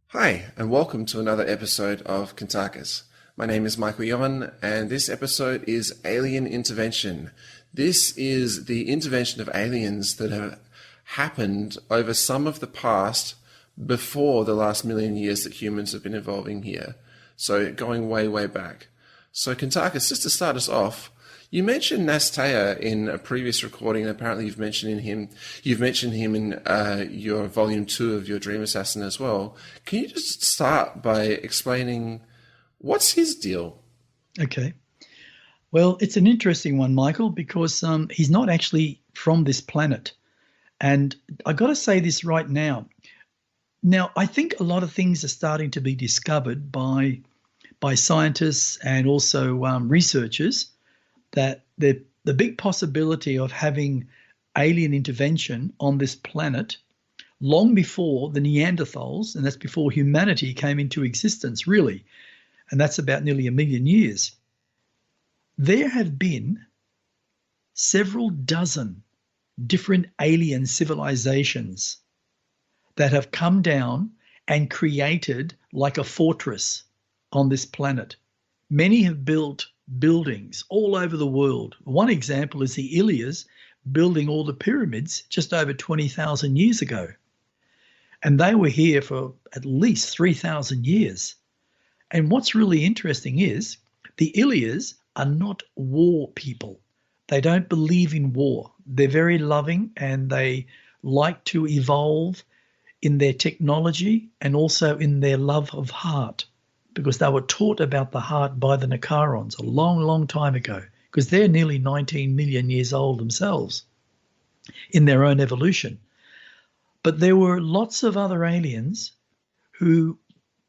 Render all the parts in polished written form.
Hi, and welcome to another episode of Kuntarkis. My name is Michael Yon, and this episode is Alien Intervention. This is the intervention of aliens that have happened over some of the past before the last million years that humans have been evolving here. So going way, way back. So Kuntarkis, just to start us off, you mentioned Nastea in a previous recording. Apparently, you've mentioned him. You've mentioned him in your volume 2 of your Dream Assassin as well. Can you just start by explaining what's his deal? Okay. Well, it's an interesting one, Michael, because he's not actually from this planet. And I got to say this right now. Now, I think a lot of things are starting to be discovered by scientists and also researchers that the big possibility of having alien intervention on this planet long before the Neanderthals, and that's before humanity came into existence, really, and that's about nearly 1,000,000 years. There have been several dozen different alien civilizations that have come down and created like a fortress on this planet. Many have built buildings all over the world. One example is the Ilias building all the pyramids just over 20,000 years ago. And they were here for at least 3,000 years. And what's really interesting is the Ilias are not war people. They don't believe in war. They're very loving and they like to evolve in their technology and also in their love of heart, because they were taught about the heart by the Nicarons a long, long time ago, because they're nearly 19 million years old themselves in their own evolution. But there were lots of other aliens who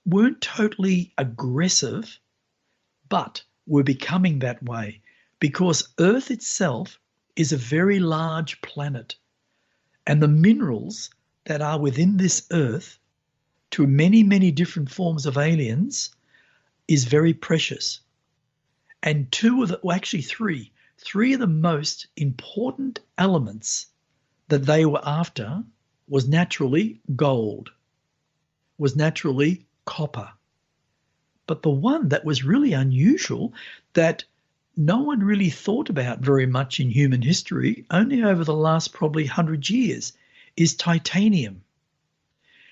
weren't totally aggressive, but were becoming that way because Earth itself is a very large planet. And the minerals that are within this Earth to many, many different forms of aliens is very precious. And three of the most important elements that they were after was naturally gold, was naturally copper. But the one that was really unusual that no one really thought about very much in human history, only over the last probably 100 years, is titanium.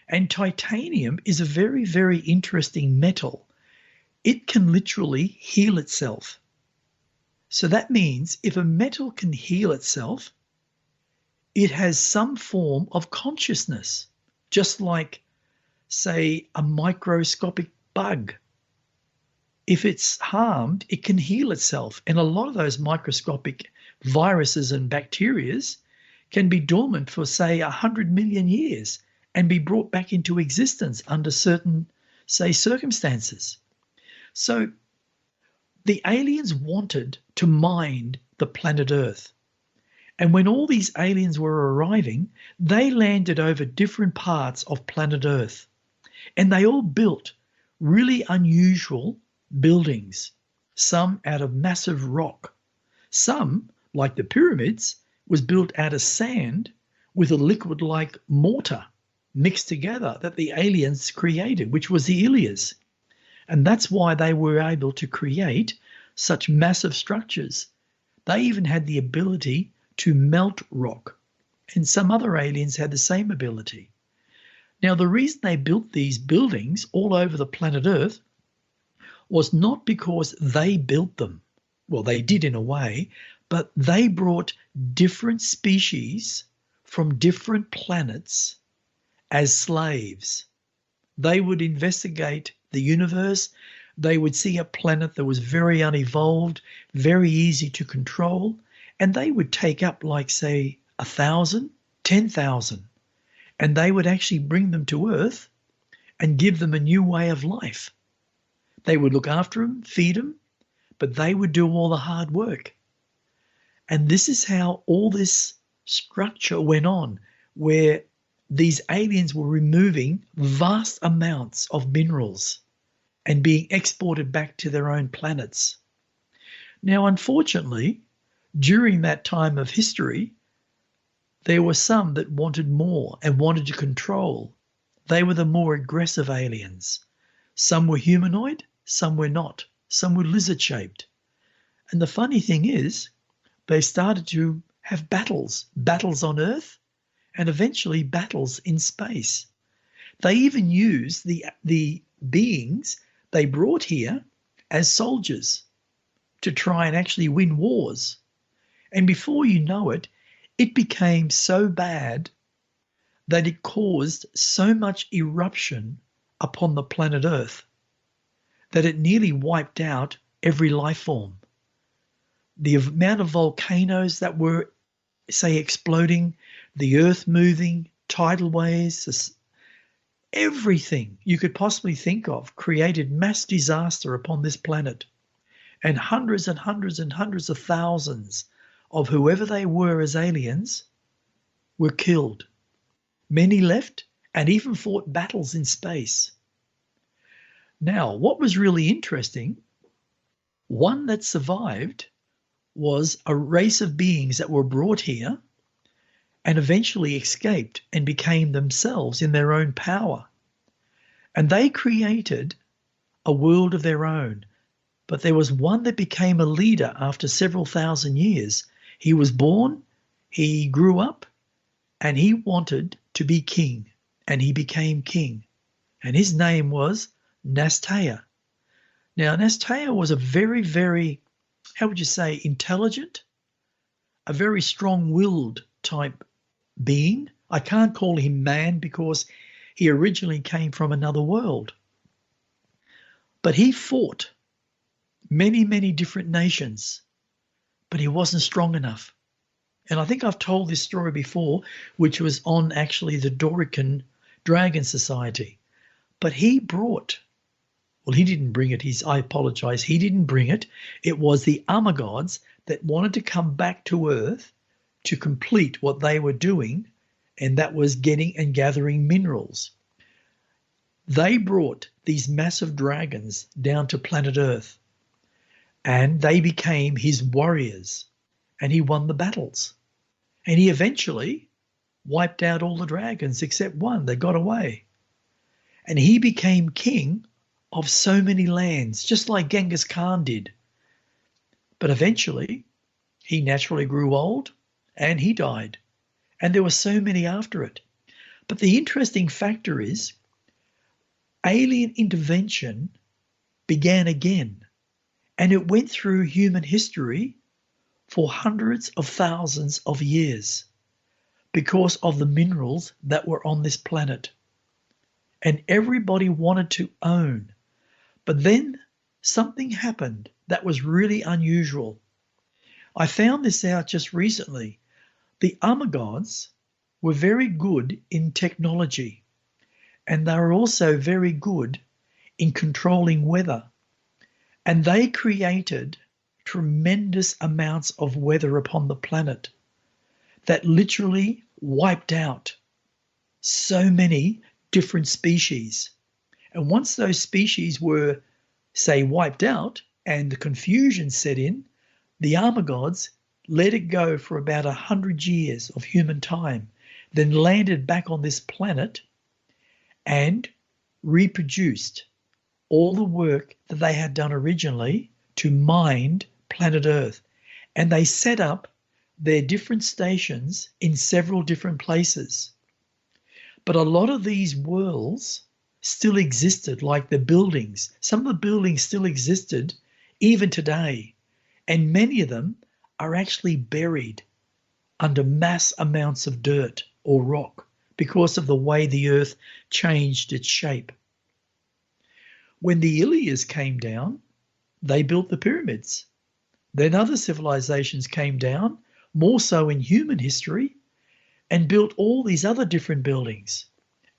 And titanium is a very, very interesting metal. It can literally heal itself. So that means if a metal can heal itself, it has some form of consciousness, just like, say, a microscopic bug. If it's harmed, it can heal itself. And a lot of those microscopic viruses and bacteria can be dormant for, say, 100 million years and be brought back into existence under certain, say, circumstances. So the aliens wanted to mine the planet Earth. And when all these aliens were arriving, they landed over different parts of planet Earth. And they all built really unusual buildings, some out of massive rock. Some, like the pyramids, was built out of sand with a liquid like mortar mixed together that the aliens created, which was the Ilias. And that's why they were able to create such massive structures. They even had the ability to melt rock, and some other aliens had the same ability. Now, the reason they built these buildings all over the planet Earth was not because they built them. Well, they did in a way, but they brought different species from different planets as slaves. They would investigate the universe. They would see a planet that was very unevolved, very easy to control, and they would take up like, say, 1,000, 10,000, and they would actually bring them to Earth and give them a new way of life. They would look after them, feed them, but they would do all the hard work. And this is how all this structure went on, where these aliens were removing vast amounts of minerals and being exported back to their own planets. Now, unfortunately, during that time of history, there were some that wanted more and wanted to control. They were the more aggressive aliens. Some were humanoid, some were not. Some were lizard-shaped. And the funny thing is, they started to have battles on Earth, and eventually battles in space. They even used the beings they brought here as soldiers to try and actually win wars. And before you know it, it became so bad that it caused so much eruption upon the planet Earth that it nearly wiped out every life form. The amount of volcanoes that were, say, exploding, the Earth moving, tidal waves, everything you could possibly think of created mass disaster upon this planet. And hundreds and hundreds and hundreds of thousands of whoever they were as aliens were killed. Many left and even fought battles in space. Now, what was really interesting, one that survived was a race of beings that were brought here and eventually escaped and became themselves in their own power. And they created a world of their own. But there was one that became a leader after several thousand years. He was born, he grew up, and he wanted to be king. And he became king. And his name was Nastea. Now, Nastea was a very, very, how would you say, intelligent, a very strong-willed type being. I can't call him man because he originally came from another world. But he fought many, many different nations, but he wasn't strong enough. And I think I've told this story before, which was on actually the Dorican Dragon Society. But he brought, well, he didn't bring it. I apologize. He didn't bring it. It was the Armagods that wanted to come back to Earth to complete what they were doing, and that was getting and gathering minerals. They brought these massive dragons down to planet Earth, and they became his warriors, and he won the battles. And he eventually wiped out all the dragons except one. They got away. And he became king of so many lands, just like Genghis Khan did. But eventually, he naturally grew old, and he died. And there were so many after it. But the interesting factor is, alien intervention began again. And it went through human history for hundreds of thousands of years because of the minerals that were on this planet. And everybody wanted to own. But then something happened that was really unusual. I found this out just recently. The Armagods were very good in technology, and they were also very good in controlling weather. And they created tremendous amounts of weather upon the planet that literally wiped out so many different species. And once those species were, say, wiped out and the confusion set in, the Armagods let it go for about 100 years of human time, then landed back on this planet and reproduced all the work that they had done originally to mine planet Earth. And they set up their different stations in several different places. But a lot of these worlds still existed, like the buildings. Some of the buildings still existed even today. And many of them are actually buried under mass amounts of dirt or rock because of the way the Earth changed its shape. When the Ilias came down, they built the pyramids. Then other civilizations came down, more so in human history, and built all these other different buildings.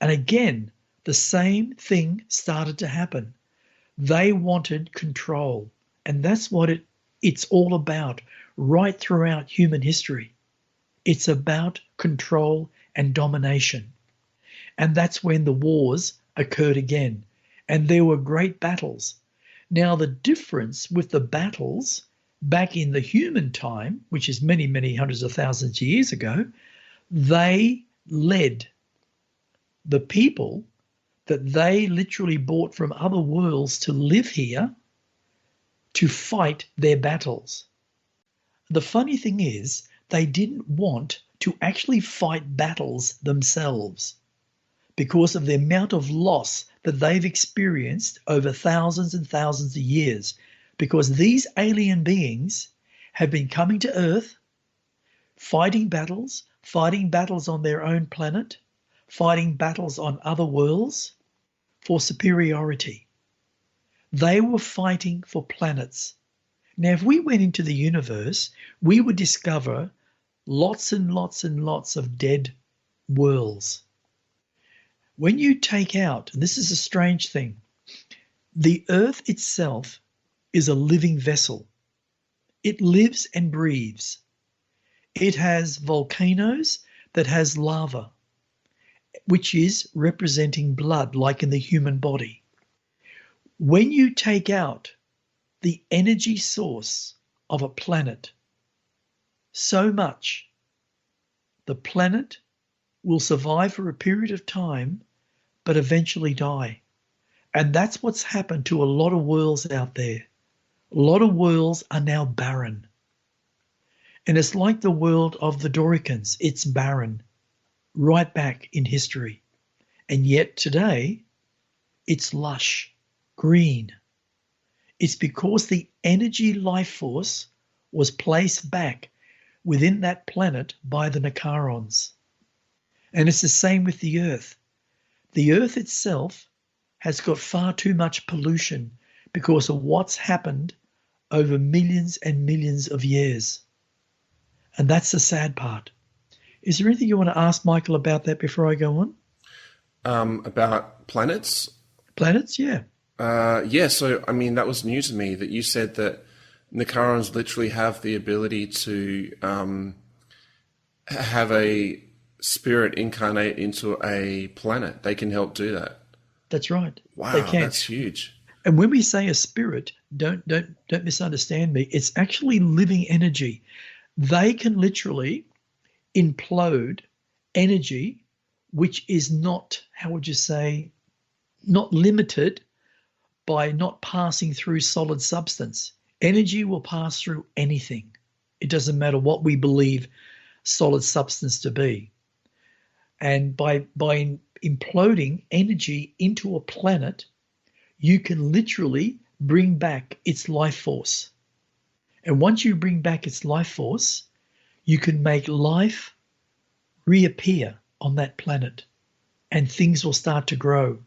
And again, the same thing started to happen. They wanted control. And that's what it's all about right throughout human history. It's about control and domination. And that's when the wars occurred again. And there were great battles. Now, the difference with the battles back in the human time, which is many, many hundreds of thousands of years ago, they led the people that they literally brought from other worlds to live here to fight their battles. The funny thing is, they didn't want to actually fight battles themselves because of the amount of loss that they've experienced over thousands and thousands of years, because these alien beings have been coming to Earth, fighting battles on their own planet, fighting battles on other worlds for superiority. They were fighting for planets. Now, if we went into the universe, we would discover lots and lots and lots of dead worlds. When you take out, and this is a strange thing, the Earth itself is a living vessel. It lives and breathes. It has volcanoes that has lava, which is representing blood, like in the human body. When you take out the energy source of a planet so much, the planet will survive for a period of time, but eventually die. And that's what's happened to a lot of worlds out there. A lot of worlds are now barren. And it's like the world of the Doricans. It's barren, right back in history. And yet today, it's lush, green. It's because the energy life force was placed back within that planet by the Nicarons. And it's the same with the Earth. The Earth itself has got far too much pollution because of what's happened over millions and millions of years. And that's the sad part. Is there anything you want to ask Michael about that before I go on? About planets? Planets, yeah. Yeah, so I mean, that was new to me that you said that Nicarons literally have the ability to have a spirit incarnate into a planet. They can help do that. That's right. Wow, they can. That's huge. And when we say a spirit, don't misunderstand me. It's actually living energy. They can literally implode energy, which is not, how would you say, not limited by not passing through solid substance. Energy will pass through anything. It doesn't matter what we believe solid substance to be. And by imploding energy into a planet, you can literally bring back its life force. And once you bring back its life force, you can make life reappear on that planet and things will start to grow.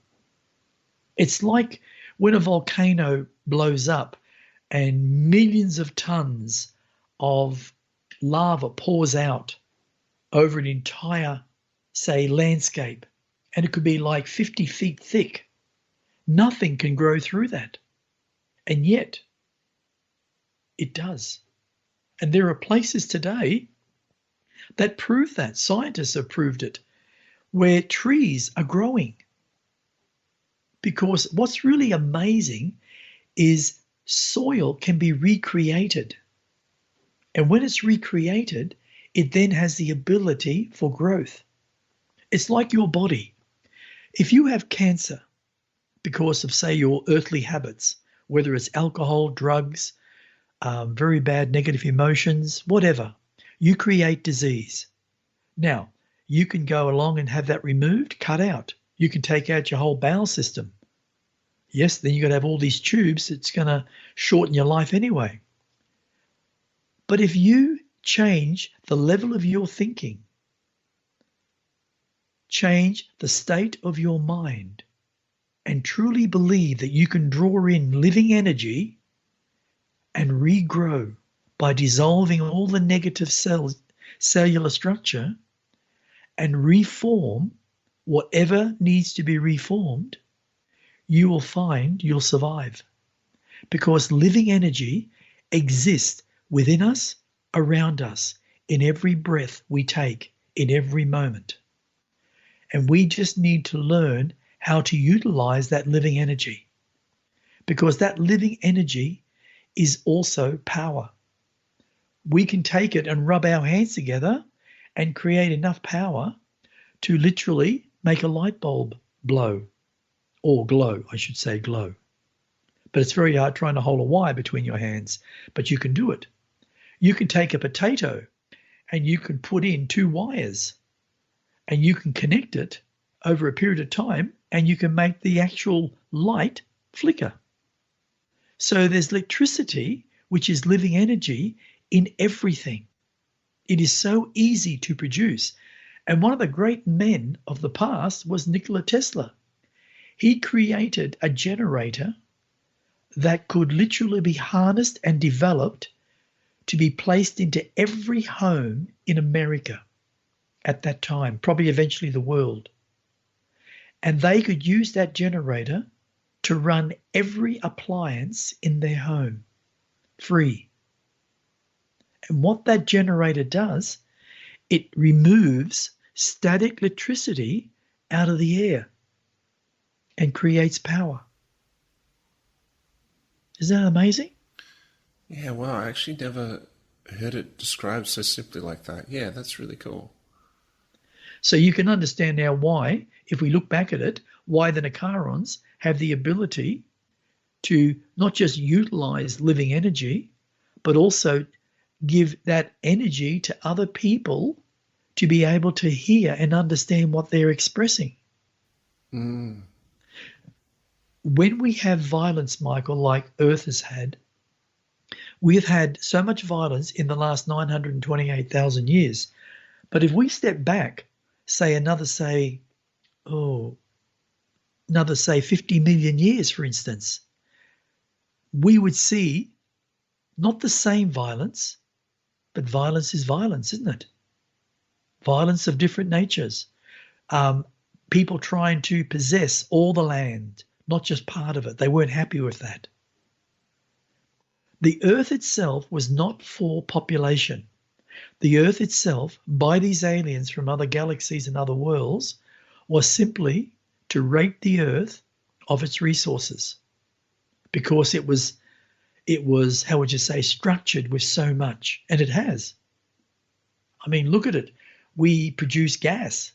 It's like when a volcano blows up and millions of tons of lava pours out over an entire, say, landscape, and it could be like 50 feet thick. Nothing can grow through that. And yet, it does. And there are places today that prove that. Scientists have proved it, where trees are growing. Because what's really amazing is soil can be recreated. And when it's recreated, it then has the ability for growth. It's like your body. If you have cancer because of, say, your earthly habits, whether it's alcohol, drugs, very bad negative emotions, whatever, you create disease. Now, you can go along and have that removed, cut out. You can take out your whole bowel system. Yes, then you've got to have all these tubes. It's going to shorten your life anyway. But if you change the level of your thinking, change the state of your mind, and truly believe that you can draw in living energy and regrow by dissolving all the negative cellular structure and reform whatever needs to be reformed, you will find you'll survive. Because living energy exists within us, around us, in every breath we take, in every moment. And we just need to learn how to utilize that living energy. Because that living energy is also power. We can take it and rub our hands together and create enough power to literally make a light bulb blow. or glow, I should say glow. But it's very hard trying to hold a wire between your hands, but you can do it. You can take a potato and you can put in two wires and you can connect it over a period of time and you can make the actual light flicker. So there's electricity, which is living energy, in everything. It is so easy to produce. And one of the great men of the past was Nikola Tesla. He created a generator that could literally be harnessed and developed to be placed into every home in America at that time, probably eventually the world. And they could use that generator to run every appliance in their home free. And what that generator does, it removes static electricity out of the air and creates power. Isn't that amazing? Yeah, wow, I actually never heard it described so simply like that. Yeah, that's really cool. So you can understand now why, if we look back at it, why the Nicarons have the ability to not just utilize living energy, but also give that energy to other people to be able to hear and understand what they're expressing. Mm. When we have violence, Michael, like Earth has had, we've had so much violence in the last 928,000 years. But if we step back, another 50 million years, for instance, we would see not the same violence, but violence is violence, isn't it? Violence of different natures. People trying to possess all the land, not just part of it. They weren't happy with that. The Earth itself was not for population. The Earth itself, by these aliens from other galaxies and other worlds, was simply to rape the Earth of its resources, because it was, how would you say, structured with so much, and it has. I mean, look at it. We produce gas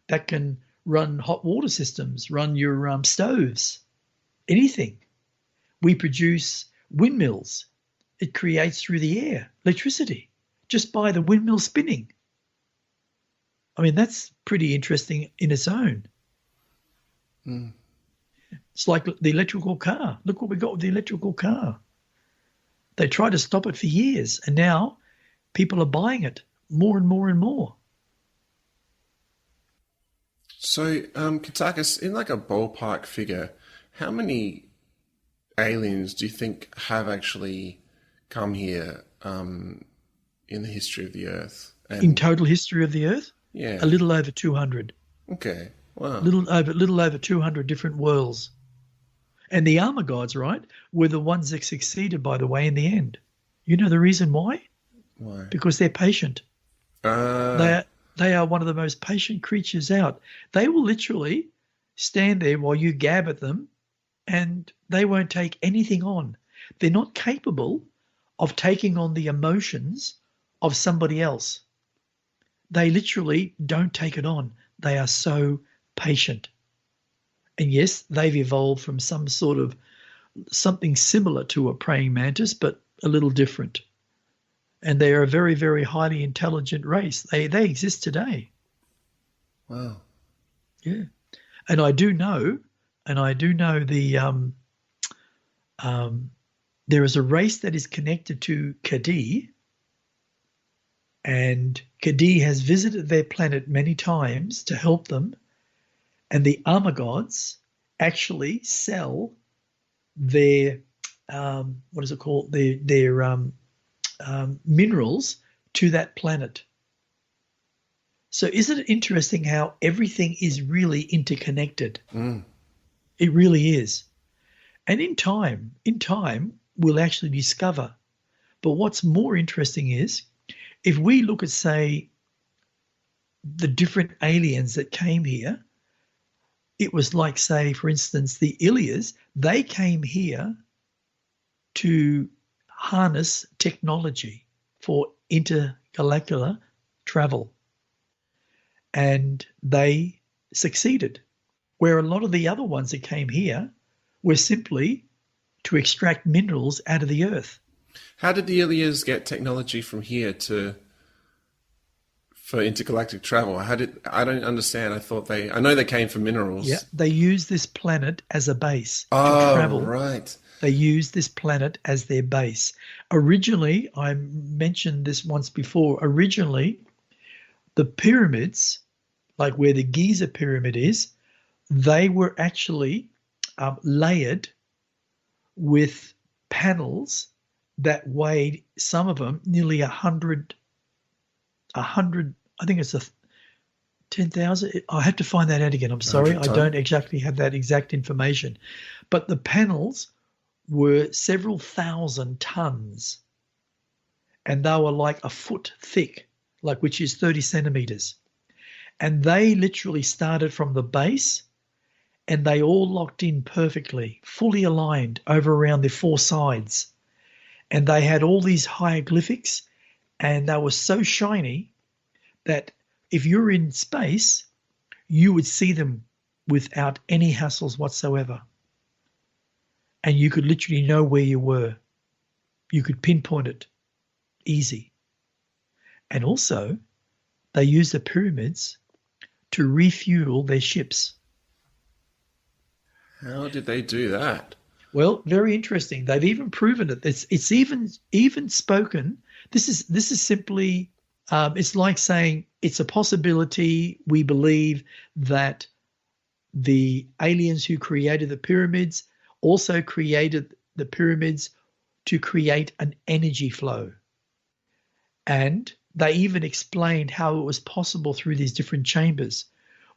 that can run hot water systems, run your stoves, anything. We produce windmills. It creates through the air electricity just by the windmill spinning. I mean, that's pretty interesting in its own. Mm. It's like the electrical car. Look what we got with the electrical car. They tried to stop it for years, and now people are buying it more and more and more. So, Kuntarkis, in like a ballpark figure, how many aliens do you think have actually come here in the history of the Earth? And In total history of the Earth, yeah, a little over 200. okay, wow, Little over 200 different worlds. And the armor gods, right, were the ones that succeeded, by the way, in the end. You know the reason why? why? Because they're patient. They are one of the most patient creatures out. They will literally stand there while you gab at them, and they won't take anything on. They're not capable of taking on the emotions of somebody else. They literally don't take it on. They are so patient. And yes, they've evolved from some sort of something similar to a praying mantis, but a little different. And they are a very, very highly intelligent race. They exist today. Wow. Yeah. And I do know the there is a race that is connected to Cadi, and Cadi has visited their planet many times to help them, and the armor gods actually sell their what is it called, their minerals to that planet. So isn't it interesting how everything is really interconnected? Mm. It really is. And in time, we'll actually discover. But what's more interesting is, if we look at, say, the different aliens that came here, it was like, say, for instance, the Ilias, they came here to harness technology for intergalactic travel. And they succeeded. where a lot of the other ones that came here were simply to extract minerals out of the earth. How did the aliens get technology from here to for intergalactic travel? I don't understand. I know they came for minerals. Yeah, they use this planet as a base to Oh, travel. right. They use this planet as their base. Originally, I mentioned this once before, originally the pyramids, like where the Giza pyramid is, they were actually layered with panels that weighed, some of them nearly 100, I think it's 10,000. I have to find that out again. I'm sorry. 100 I don't exactly have that exact information. But the panels were several thousand tons, and they were like a foot thick, like which is 30 centimeters. And they literally started from the base, and they all locked in perfectly, fully aligned over around their four sides. And they had all these hieroglyphics, and they were so shiny that if you're in space, you would see them without any hassles whatsoever. And you could literally know where you were. You could pinpoint it easy. And also, they used the pyramids to refuel their ships. How did they do that? Well, very interesting. They've even proven it. It's even spoken. This is simply. It's like saying it's a possibility. We believe that the aliens who created the pyramids also created the pyramids to create an energy flow. And they even explained how it was possible through these different chambers.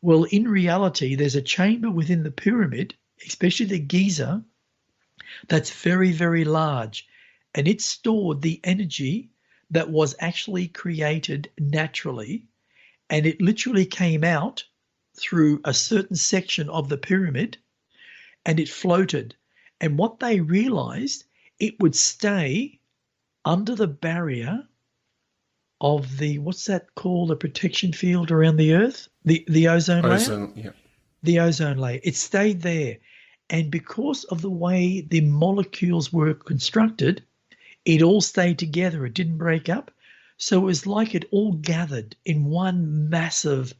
Well, in reality, there's a chamber within the pyramid, especially the Giza, that's very, very large. And it stored the energy that was actually created naturally. And it literally came out through a certain section of the pyramid, and it floated. And what they realized, it would stay under the barrier of the, what's that called, the protection field around the Earth? The ozone layer? Yeah. The ozone layer. It stayed there. And because of the way the molecules were constructed, it all stayed together. It didn't break up. So it was like it all gathered in one massive,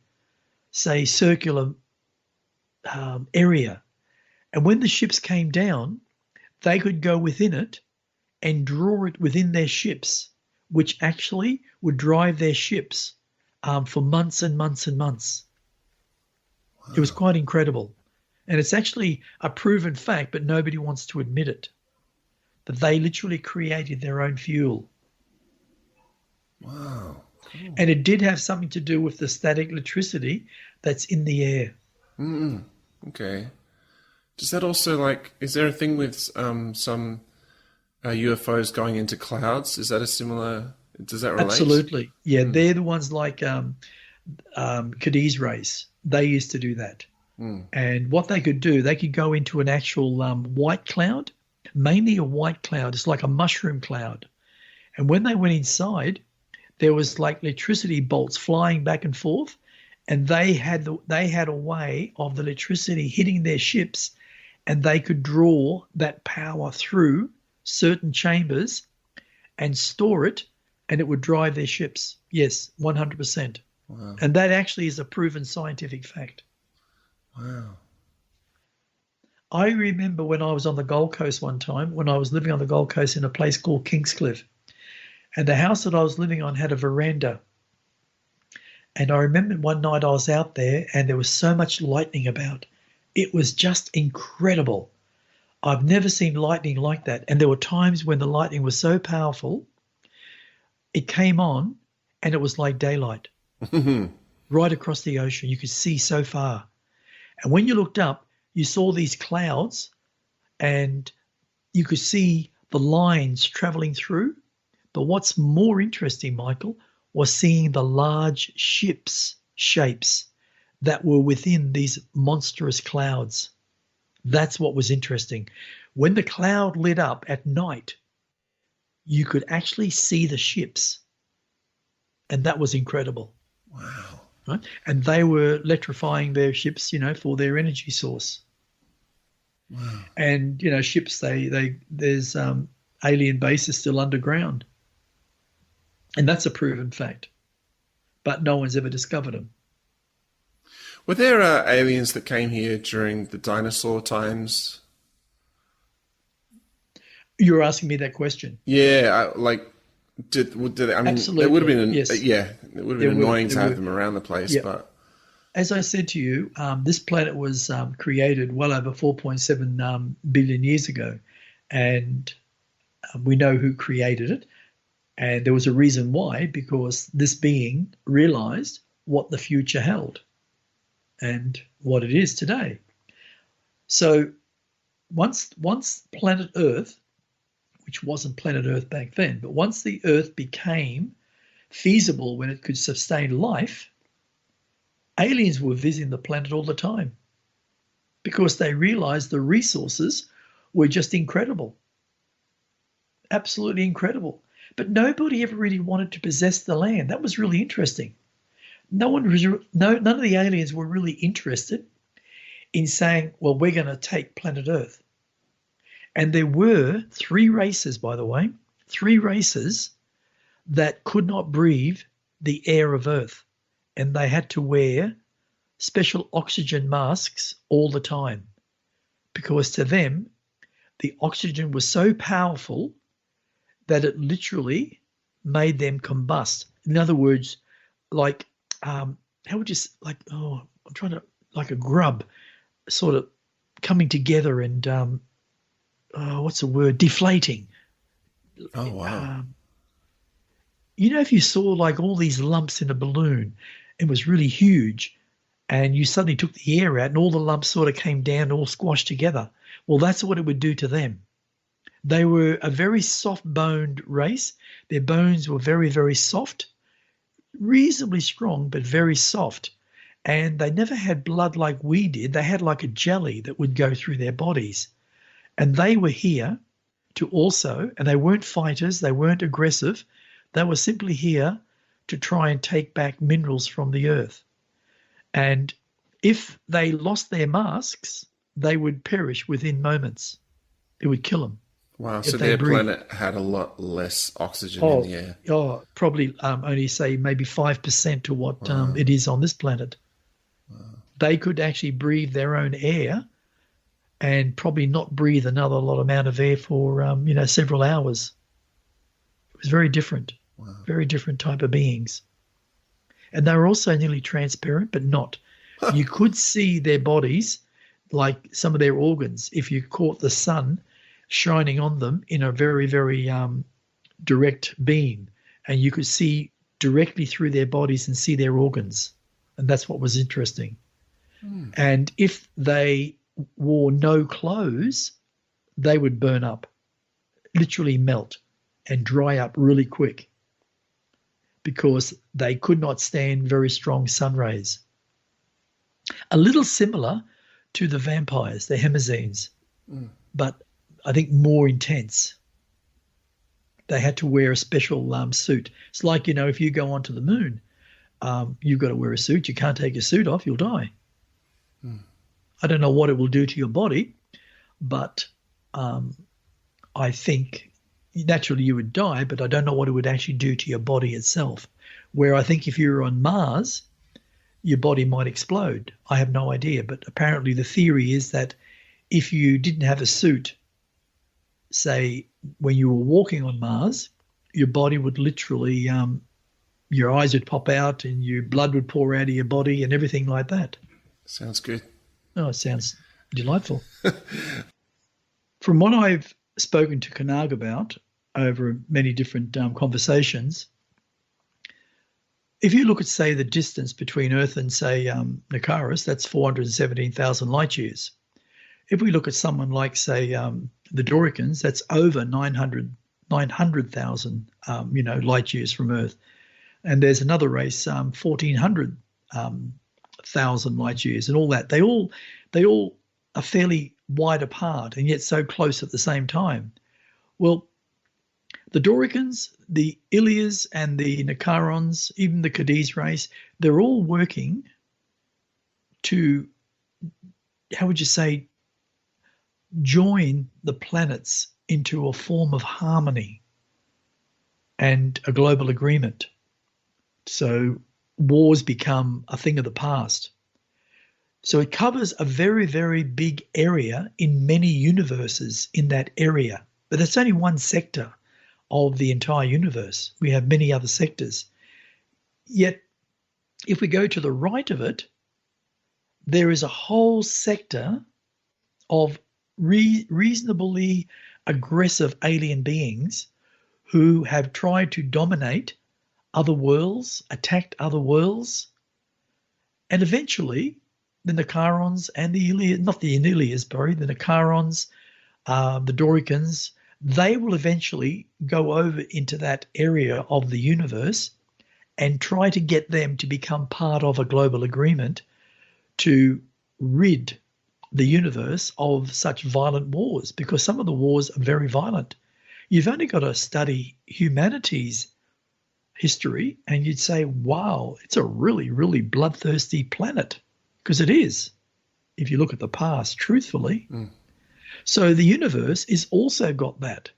say, circular area. And when the ships came down, they could go within it and draw it within their ships, which actually would drive their ships for months and months and months. Wow. It was quite incredible. And it's actually a proven fact, but nobody wants to admit it, that they literally created their own fuel. Wow. Cool. And it did have something to do with the static electricity that's in the air. Okay. Does that also, is there a thing with some UFOs going into clouds? Is that does that relate? Absolutely. Yeah, they're the ones like Cadiz race. They used to do that. And what they could do, they could go into an actual white cloud, mainly a white cloud. It's like a mushroom cloud. And when they went inside, there was like electricity bolts flying back and forth, and they had a way of the electricity hitting their ships, and they could draw that power through certain chambers and store it, and it would drive their ships. Yes, 100%. Wow. And that actually is a proven scientific fact. Wow. I remember when I was on the Gold Coast one time, when I was living on the Gold Coast in a place called Kingscliff, and the house that I was living on had a veranda. And I remember one night I was out there and there was so much lightning about. It was just incredible. I've never seen lightning like that. And there were times when the lightning was so powerful, it came on and it was like daylight. Right across the ocean, you could see so far. And when you looked up, you saw these clouds and you could see the lines traveling through. But what's more interesting, Michael, was seeing the large shapes that were within these monstrous clouds. That's what was interesting. When the cloud lit up at night, you could actually see the ships. And that was incredible. Wow. right? And they were electrifying their ships, for their energy source. Wow. And ships, there's alien bases still underground, and that's a proven fact. But no one's ever discovered them. Were there aliens that came here during the dinosaur times? You're asking me that question. Yeah, did I mean, Absolutely. it would have been, Yes. yeah, it would have been annoying to have were. them around the place, Yeah. but As I said to you, this planet was created well over 4.7 billion years ago, and we know who created it. And there was a reason why, because this being realized what the future held and what it is today. So once planet Earth, which wasn't planet Earth back then, but once the Earth became feasible when it could sustain life, aliens were visiting the planet all the time because they realized the resources were just incredible. Absolutely incredible. But nobody ever really wanted to possess the land. That was really interesting. None of the aliens were really interested in saying, well, we're going to take planet Earth. And there were 3 races, by the way, 3 races that could not breathe the air of Earth. And they had to wear special oxygen masks all the time, because to them, the oxygen was so powerful that it literally made them combust. In other words, like, how would you, I'm trying to, like a grub sort of coming together and, what's the word? Deflating. oh wow. If you saw like all these lumps in a balloon, it was really huge, and you suddenly took the air out and all the lumps sort of came down, all squashed together. Well, that's what it would do to them. They were a very soft-boned race. Their bones were very, very soft, reasonably strong, but very soft. And they never had blood like we did. They had like a jelly that would go through their bodies. And they were here to also, and they weren't fighters, they weren't aggressive. They were simply here to try and take back minerals from the earth. And if they lost their masks, they would perish within moments. It would kill them. Wow, so their planet had a lot less oxygen in the air. Probably only say maybe 5% to what it is on this planet. Wow. They could actually breathe their own air and probably not breathe another amount of air for several hours. It was very different. Wow. Very different type of beings. And they were also nearly transparent, but not. You could see their bodies, like some of their organs, if you caught the sun shining on them in a very, very direct beam, and you could see directly through their bodies and see their organs. And that's what was interesting. And if they wore no clothes, they would burn up, literally melt and dry up really quick, because they could not stand very strong sun rays. A little similar to the vampires, the Hemazines, but I think more intense. They had to wear a special suit. It's like, if you go onto the moon, you've got to wear a suit. You can't take your suit off, you'll die. I don't know what it will do to your body, but I think naturally you would die, but I don't know what it would actually do to your body itself. Where I think if you were on Mars, your body might explode. I have no idea, but apparently the theory is that if you didn't have a suit, say when you were walking on Mars, your body would literally, your eyes would pop out and your blood would pour out of your body and everything like that. Sounds good. Oh, it sounds delightful. From what I've spoken to Kanag about over many different conversations, if you look at, say, the distance between Earth and, say, Nicaris, that's 417,000 light years. If we look at someone like, say, the Doricans, that's over 900,000, light years from Earth. And there's another race, 1,400,000 light years, and all that. They all are fairly wide apart and yet so close at the same time. Well, the Doricans, the Ilias and the Nicarons, even the Cadiz race, they're all working to, how would you say, join the planets into a form of harmony and a global agreement. So wars become a thing of the past. So it covers a very, very big area in many universes in that area. But that's only one sector of the entire universe. We have many other sectors. Yet, if we go to the right of it, there is a whole sector of reasonably aggressive alien beings who have tried to dominate other worlds, attacked other worlds, and eventually the Nicarons and the Ilias, not the Ilias, the Nicarons, the Doricans, they will eventually go over into that area of the universe and try to get them to become part of a global agreement to rid the universe of such violent wars, because some of the wars are very violent. You've only got to study humanity's history and you'd say, wow, it's a really, really bloodthirsty planet, because it is, if you look at the past truthfully. So the universe is also got that.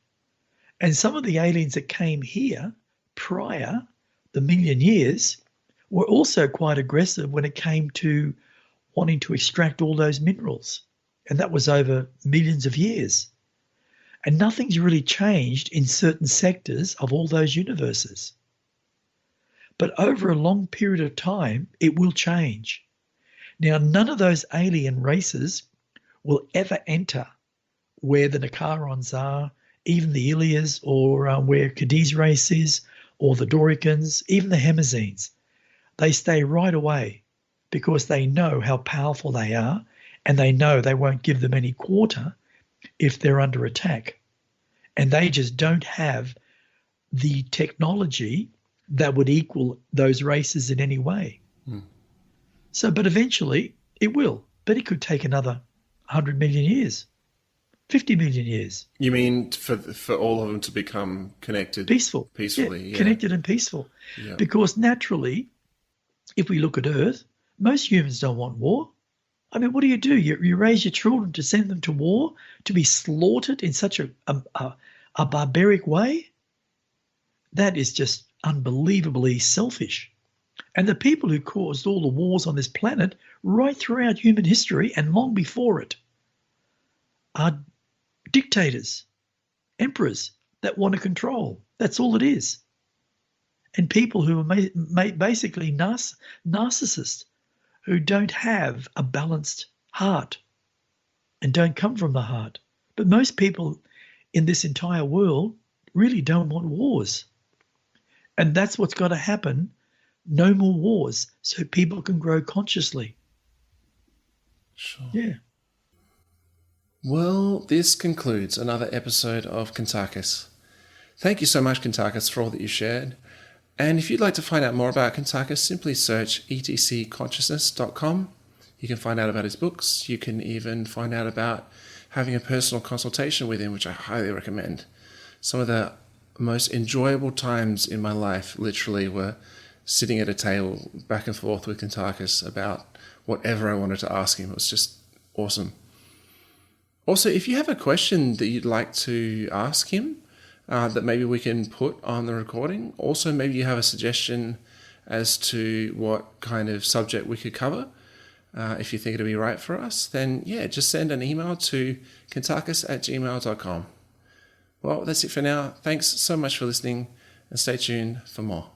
And some of the aliens that came here prior the million years were also quite aggressive when it came to wanting to extract all those minerals. And that was over millions of years. And nothing's really changed in certain sectors of all those universes. But over a long period of time, it will change. Now, none of those alien races will ever enter where the Nicarons are, even the Ilias, or where Cadiz race is, or the Doricans, even the Hemazines. They stay right away because they know how powerful they are, and they know they won't give them any quarter if they're under attack. And they just don't have the technology that would equal those races in any way. So, but eventually it will. But it could take another 100 million years, 50 million years. You mean for all of them to become connected? Peacefully, yeah. Connected and peaceful. Yeah. Because naturally, if we look at Earth, most humans don't want war. I mean, what do? You raise your children to send them to war, to be slaughtered in such a barbaric way? That is just unbelievably selfish. And the people who caused all the wars on this planet right throughout human history and long before it are dictators, emperors that want to control. That's all it is. And people who are basically narcissists who don't have a balanced heart and don't come from the heart. But most people in this entire world really don't want wars. And that's what's got to happen. No more wars so people can grow consciously. Sure. Yeah. Well, this concludes another episode of Kuntarkis. Thank you so much, Kuntarkis, for all that you shared. And if you'd like to find out more about Kuntarkis, simply search etcconsciousness.com. You can find out about his books. You can even find out about having a personal consultation with him, which I highly recommend. Some of the most enjoyable times in my life literally were sitting at a table back and forth with Kuntarkis about whatever I wanted to ask him. It was just awesome. Also, if you have a question that you'd like to ask him, that maybe we can put on the recording. Also, maybe you have a suggestion as to what kind of subject we could cover. If you think it'll be right for us, then yeah, just send an email to kuntarkis@gmail.com. Well, that's it for now. Thanks so much for listening, and stay tuned for more.